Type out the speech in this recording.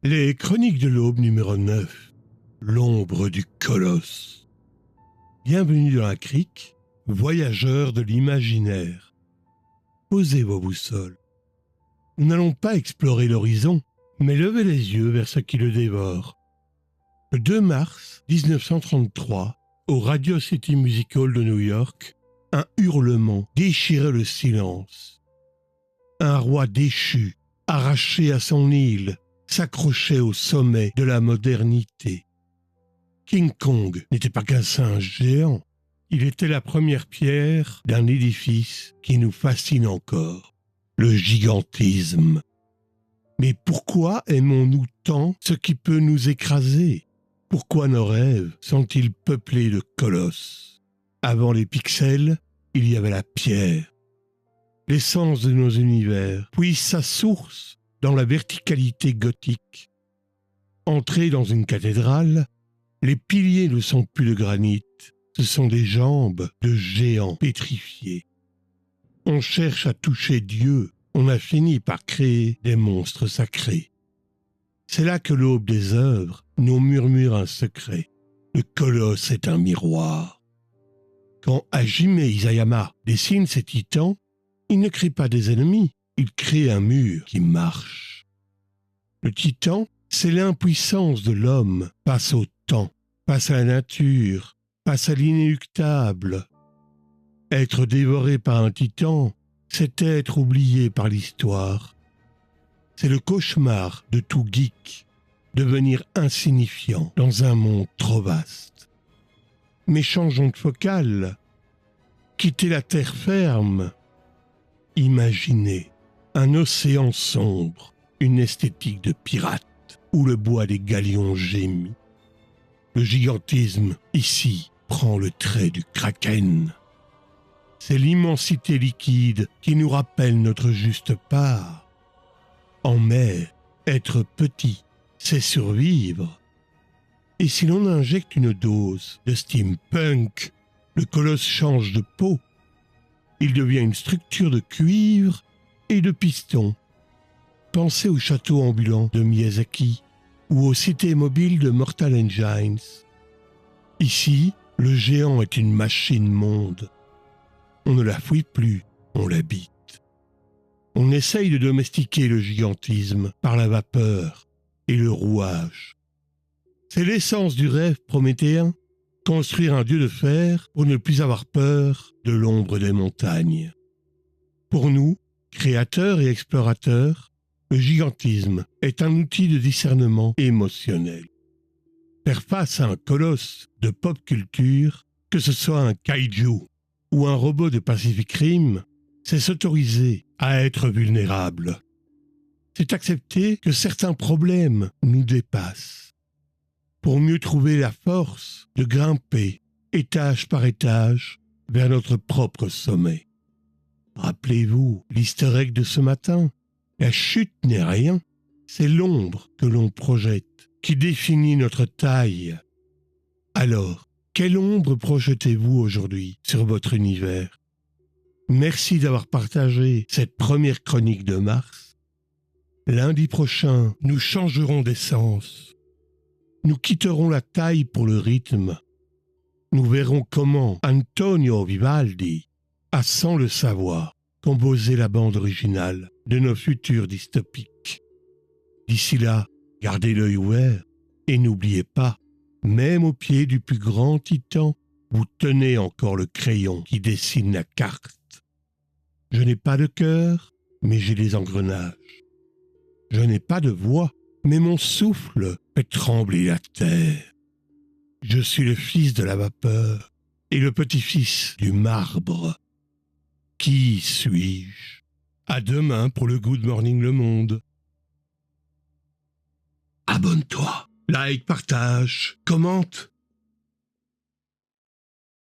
Les Chroniques de l'Aube numéro 9. L'ombre du colosse. Bienvenue dans la crique, voyageurs de l'imaginaire. Posez vos boussoles. Nous n'allons pas explorer l'horizon, mais levez les yeux vers ce qui le dévore. Le 2 mars 1933, au Radio City Music Hall de New York, un hurlement déchirait le silence. Un roi déchu, arraché à son île, s'accrochait au sommet de la modernité. King Kong n'était pas qu'un singe géant, il était la première pierre d'un édifice qui nous fascine encore, le gigantisme. Mais pourquoi aimons-nous tant ce qui peut nous écraser ? Pourquoi nos rêves sont-ils peuplés de colosses ? Avant les pixels, il y avait la pierre. L'essence de nos univers puise sa source dans la verticalité gothique. Entrer dans une cathédrale, les piliers ne sont plus de granit, ce sont des jambes de géants pétrifiés. On cherche à toucher Dieu, on a fini par créer des monstres sacrés. C'est là que l'aube des œuvres nous murmure un secret. Le colosse est un miroir. Quand Hajime Isayama dessine ses titans, il ne crée pas des ennemis, il crée un mur qui marche. Le titan, c'est l'impuissance de l'homme face au temps, face à la nature, face à l'inéluctable. Être dévoré par un titan, c'est être oublié par l'histoire. C'est le cauchemar de tout geek, devenir insignifiant dans un monde trop vaste. Mais changeons de focale, quitter la terre ferme, imaginez un océan sombre, une esthétique de pirate, où le bois des galions gémit. Le gigantisme, ici, prend le trait du kraken. C'est l'immensité liquide qui nous rappelle notre juste part. En mer, être petit, c'est survivre. Et si l'on injecte une dose de steampunk, le colosse change de peau. Il devient une structure de cuivre et de piston. Pensez au château ambulant de Miyazaki ou aux cités mobiles de Mortal Engines. Ici, le géant est une machine-monde. On ne la fouille plus, on l'habite. On essaye de domestiquer le gigantisme par la vapeur et le rouage. C'est l'essence du rêve prométhéen, construire un dieu de fer pour ne plus avoir peur de l'ombre des montagnes. Pour nous, créateurs et explorateurs, le gigantisme est un outil de discernement émotionnel. Faire face à un colosse de pop culture, que ce soit un kaiju ou un robot de Pacific Rim, c'est s'autoriser à être vulnérable. C'est accepter que certains problèmes nous dépassent, pour mieux trouver la force de grimper, étage par étage, vers notre propre sommet. Rappelez-vous l'easter egg de ce matin. La chute n'est rien, c'est l'ombre que l'on projette, qui définit notre taille. Alors, quelle ombre projetez-vous aujourd'hui sur votre univers ? Merci d'avoir partagé cette première chronique de mars. Lundi prochain, nous changerons d'essence. Nous quitterons la taille pour le rythme. Nous verrons comment Antonio Vivaldi a, sans le savoir, composé la bande originale de nos futurs dystopiques. D'ici là, gardez l'œil ouvert et n'oubliez pas, même au pied du plus grand titan, vous tenez encore le crayon qui dessine la carte. Je n'ai pas de cœur, mais j'ai des engrenages. Je n'ai pas de voix, mais mon souffle fait trembler la terre. Je suis le fils de la vapeur et le petit-fils du marbre. Qui suis-je ? À demain pour le Good Morning Le Monde. Abonne-toi, like, partage, commente.